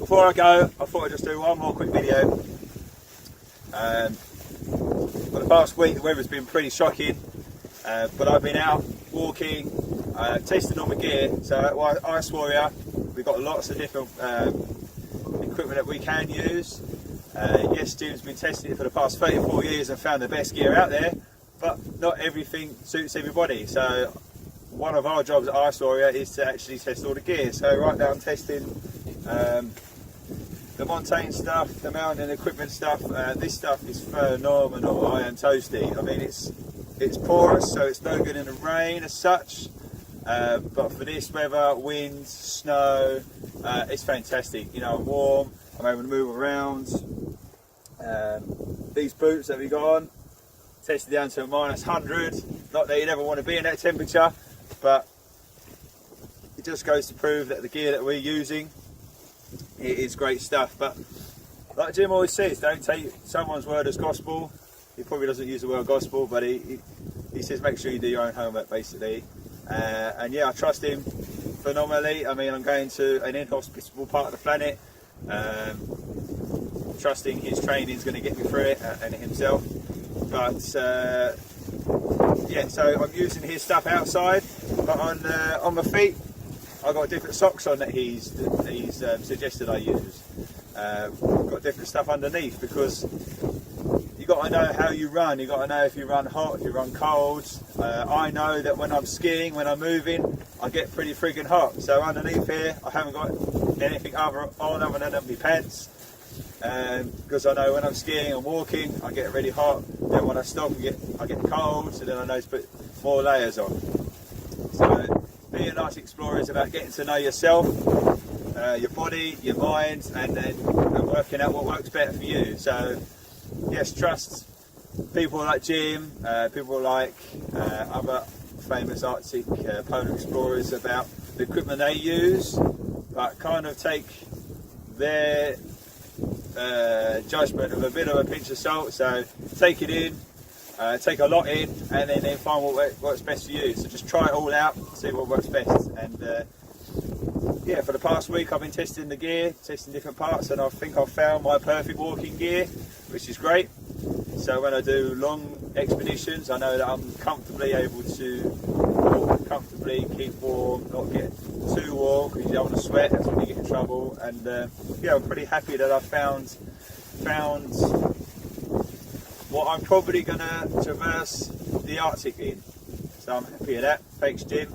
before I go, I thought I'd just do one more quick video. For the past week the weather's been pretty shocking, but I've been out walking, testing all my gear. So at Ice Warrior we've got lots of different equipment that we can use. Yes, Jim's been testing it for the past 34 years and found the best gear out there, but not everything suits everybody. So one of our jobs at Ice Warrior is to actually test all the gear. So right now I'm testing the Montane stuff, the mountain equipment stuff. This stuff is phenomenal. I am toasty. I mean, it's porous, so it's no good in the rain as such. But for this weather, wind, snow, it's fantastic. You know, I'm warm. I'm able to move around. These boots that we got on, tested down to -100. Not that you'd ever want to be in that temperature, but it just goes to prove that the gear that we're using, it is great stuff. But like Jim always says, don't take someone's word as gospel. He probably doesn't use the word gospel, but he says make sure you do your own homework, basically. And yeah, I trust him phenomenally. I mean, I'm going to an inhospitable part of the planet. Trusting his training is going to get me through it, and himself. But yeah, so I'm using his stuff outside, but on my feet I've got different socks on that he's suggested I use. Got different stuff underneath, because you got to know how you run. You got to know if you run hot, if you run cold. I know that when I'm skiing, when I'm moving, I get pretty friggin' hot. So underneath here, I haven't got anything other than my pants. Because I know when I'm skiing and walking, I get really hot. Then when I stop, I get cold. So then I know to put more layers on. So being an Arctic explorer is about getting to know yourself, your body, your mind, and working out what works better for you. So yes, trust people like Jim, people like other famous Arctic polar explorers about the equipment they use, but kind of take their judgment of a bit of a pinch of salt. So take it in, take a lot in, and then find what works best for you. So just try it all out, see what works best. And yeah, for the past week I've been testing the gear, testing different parts, and I think I've found my perfect walking gear, which is great. So when I do long expeditions, I know that I'm comfortably able to walk comfortably, keep warm, not get too warm, because you don't want to sweat, that's when you get in trouble. And yeah, I'm pretty happy that I found what I'm probably going to traverse the Arctic in. So I'm happy with that. Thanks, Jim.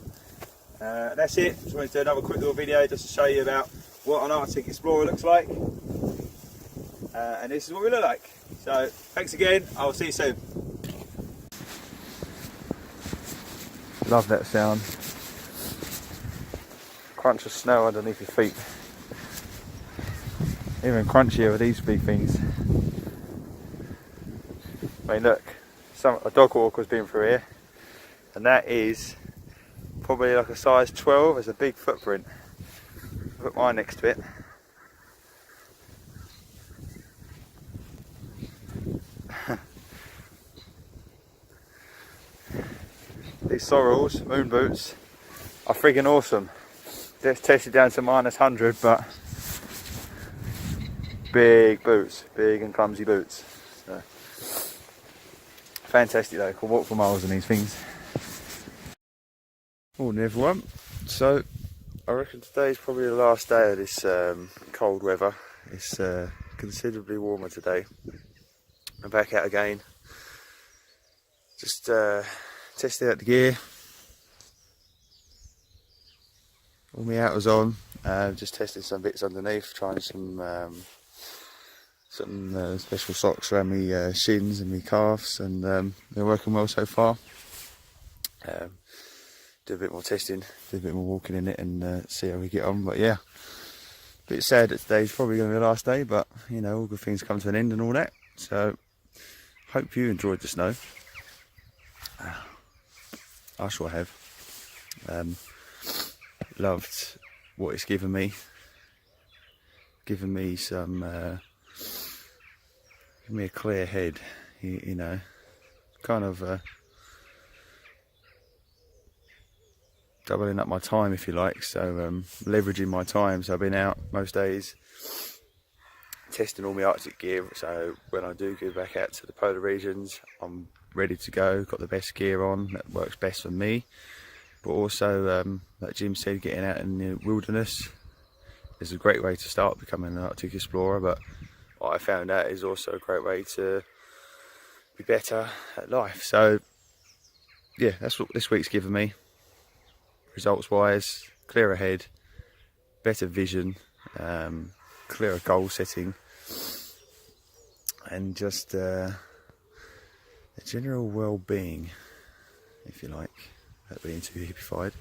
That's it. Just wanted to do another quick little video just to show you about what an Arctic explorer looks like. And this is what we look like. So thanks again. I'll see you soon. Love that sound. Crunch of snow underneath your feet. Even crunchier with these big things. I mean, look, a dog walker's been through here, and that is probably like a size 12. It's a big footprint. Put mine next to it. These Sorels moon boots are friggin' awesome. Let's test it down to -100, but big boots, big and clumsy boots. So, fantastic though, can walk for miles in these things. Morning everyone. So I reckon today's probably the last day of this cold weather. It's considerably warmer today. I'm back out again. Just testing out the gear. All my outers on. Just testing some bits underneath, trying some special socks around my shins and my calves, and they're working well so far. Do a bit more testing, do a bit more walking in it, and see how we get on. But yeah, a bit sad that today's probably going to be the last day, but you know, all good things come to an end and all that. So hope you enjoyed the snow. I sure have. Loved what it's given me. Given me some, given me a clear head. You know, kind of doubling up my time, if you like, so leveraging my time. So I've been out most days testing all my Arctic gear, so when I do go back out to the polar regions, I'm ready to go, got the best gear on that works best for me. But also, like Jim said, getting out in the wilderness is a great way to start becoming an Arctic explorer, but what I found out is also a great way to be better at life. So yeah, that's what this week's given me. Results wise, clearer head, better vision, clearer goal setting, and just a general well-being, if you like, without being too hippified.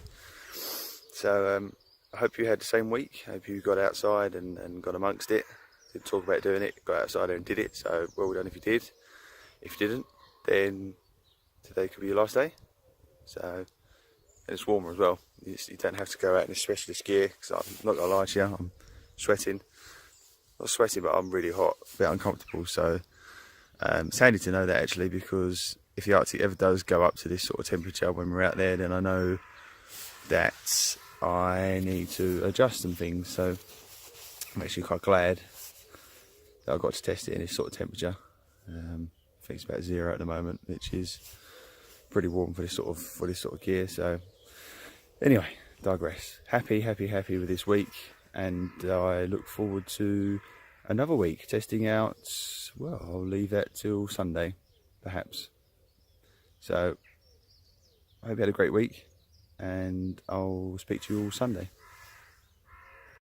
So I hope you had the same week. I hope you got outside and got amongst it. Didn't talk about doing it, got outside and did it, so well done if you did. If you didn't, then today could be your last day. So, and it's warmer as well. You don't have to go out in specialist gear, because I'm not going to lie to you, I'm sweating. Not sweating, but I'm really hot, a bit uncomfortable. So it's handy to know that, actually, because if the Arctic ever does go up to this sort of temperature when we're out there, then I know that I need to adjust some things. So I'm actually quite glad that I got to test it in this sort of temperature. I think it's about 0 at the moment, which is pretty warm for this sort of gear. So anyway, digress. Happy with this week, and I look forward to another week testing out. Well, I'll leave that till Sunday, perhaps. So I hope you had a great week, and I'll speak to you all Sunday.